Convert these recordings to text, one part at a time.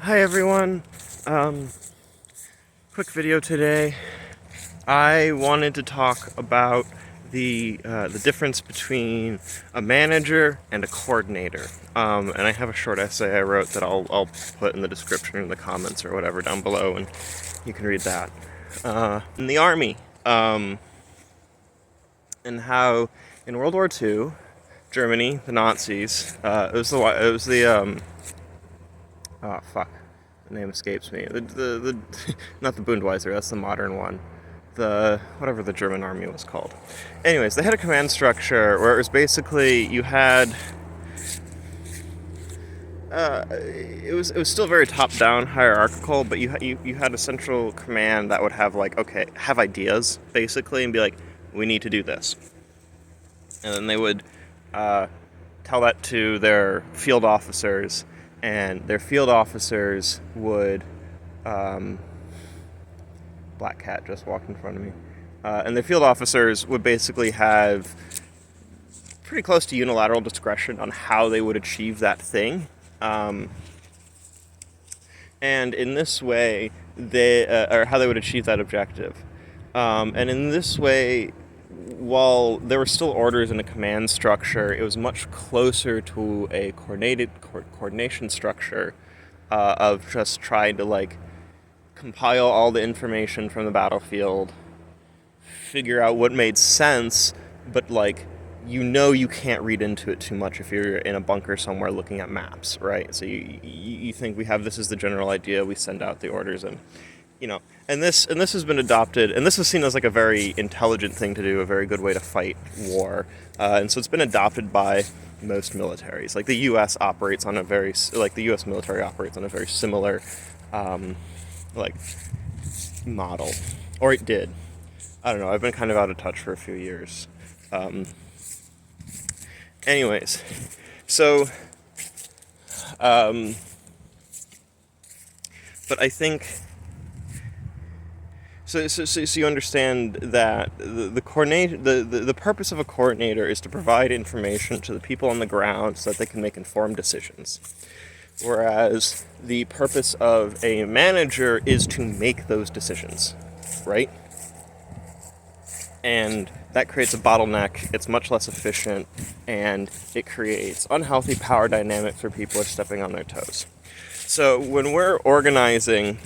Hi everyone. Quick video today. I wanted to talk about the difference between a manager and a coordinator. And I have a short essay I wrote that I'll put in the description or in the comments or whatever down below, and you can read that. In the army, and how in World War II, Germany, the Nazis, oh fuck, the name escapes me. The not the Bundeswehr, that's the modern one. The whatever the German army was called. Anyways, they had a command structure where it was basically you had. It was still very top down hierarchical, but you had a central command that would have have ideas basically and be like, we need to do this, and then they would tell that to their field officers, and their field officers would black cat just walked in front of me, and the field officers would basically have pretty close to unilateral discretion on how they would achieve that thing, and in this way or how they would achieve that objective, and in this way, while there were still orders in a command structure, it was much closer to a coordination structure of just trying to compile all the information from the battlefield, figure out what made sense, but you can't read into it too much if you're in a bunker somewhere looking at maps, right? So you think this is the general idea, we send out the orders, and and this has been adopted, and this is seen as a very intelligent thing to do, a very good way to fight war, and so it's been adopted by most militaries. The U.S. operates on the U.S. military operates on a very similar model, or it did. I don't know. I've been kind of out of touch for a few years. Anyways, so but I think. So you understand that the purpose of a coordinator is to provide information to the people on the ground so that they can make informed decisions, whereas the purpose of a manager is to make those decisions, right? And that creates a bottleneck. It's much less efficient, and it creates unhealthy power dynamics where people are stepping on their toes. So when we're organizing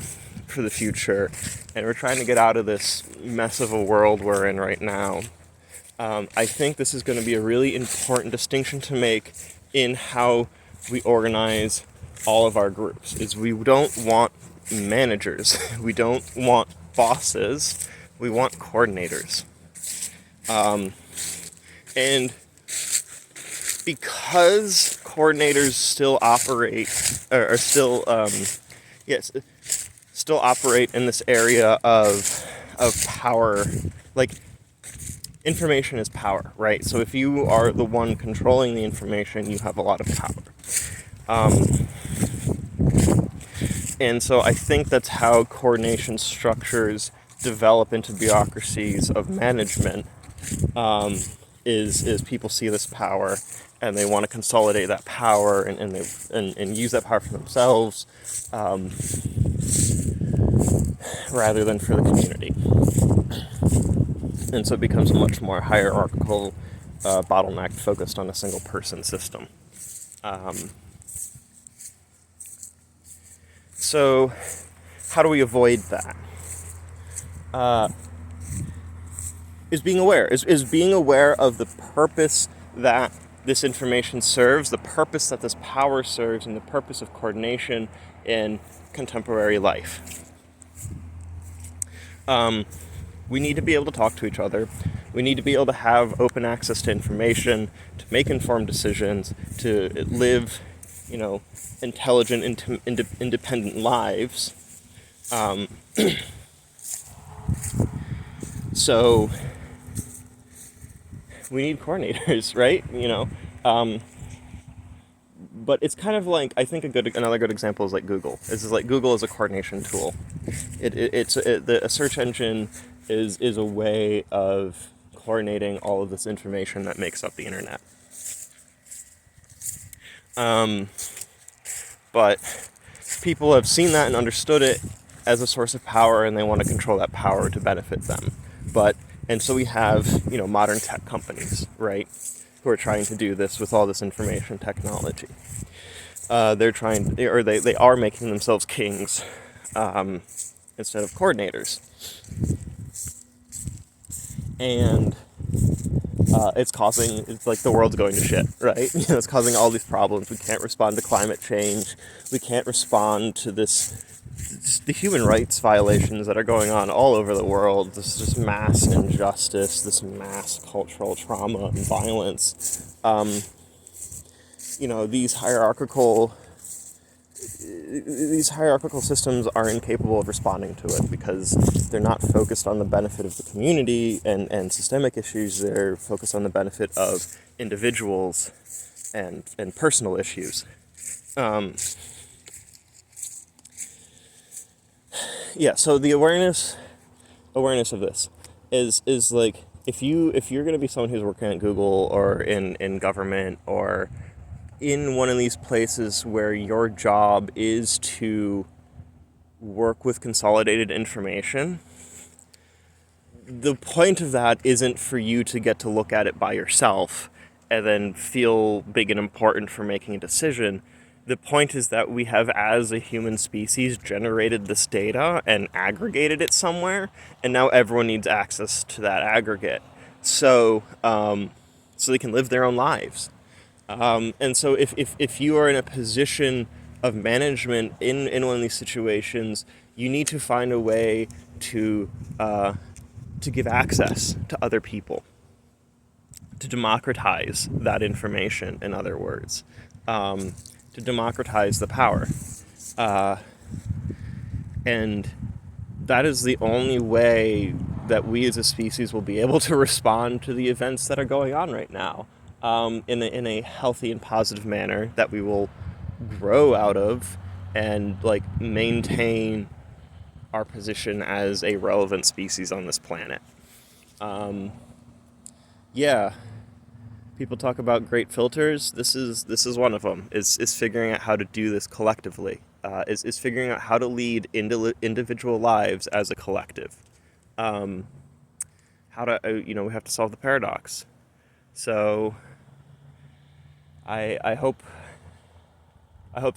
for the future, and we're trying to get out of this mess of a world we're in right now, I think this is going to be a really important distinction to make in how we organize all of our groups. Is we don't want managers, we don't want bosses, we want coordinators. And because coordinators still operate, or still operate in this area of power, information is power, right? So if you are the one controlling the information, you have a lot of power. And so I think that's how coordination structures develop into bureaucracies of management, is people see this power and they want to consolidate that power and use that power for themselves, rather than for the community. And so it becomes a much more hierarchical, bottleneck focused on a single person system. So how do we avoid that? Is being aware of the purpose that this information serves, the purpose that this power serves, and the purpose of coordination in contemporary life. We need to be able to talk to each other. We need to be able to have open access to information, to make informed decisions, to live, intelligent, independent lives. So we need coordinators, right? But it's kind of I think another good example is Google. Google is a coordination tool. A search engine is a way of coordinating all of this information that makes up the internet. But people have seen that and understood it as a source of power, and they want to control that power to benefit them. And so we have, modern tech companies, right, who are trying to do this with all this information technology. They are making themselves kings, instead of coordinators. And it's like the world's going to shit, right? It's causing all these problems. We can't respond to climate change. We can't respond to the human rights violations that are going on all over the world. This just mass injustice, this mass cultural trauma and violence. These hierarchical systems are incapable of responding to it because they're not focused on the benefit of the community and systemic issues. They're focused on the benefit of individuals and personal issues. So the awareness of this is like, if you're going to be someone who's working at Google or in government or in one of these places where your job is to work with consolidated information, the point of that isn't for you to get to look at it by yourself and then feel big and important for making a decision. The point is that we have, as a human species, generated this data and aggregated it somewhere, and now everyone needs access to that aggregate, so they can live their own lives. And so if you are in a position of management in one of these situations, you need to find a way to give access to other people, to democratize that information, in other words, to democratize the power. And that is the only way that we as a species will be able to respond to the events that are going on right now, in a healthy and positive manner that we will grow out of and maintain our position as a relevant species on this planet. People talk about great filters. This is one of them. Is figuring out how to do this collectively. Is figuring out how to lead individual lives as a collective. We have to solve the paradox. So I hope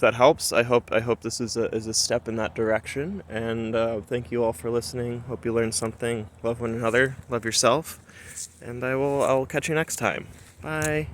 that helps. I hope this is a step in that direction. And thank you all for listening. Hope you learned something. Love one another. Love yourself. And I will catch you next time. Bye.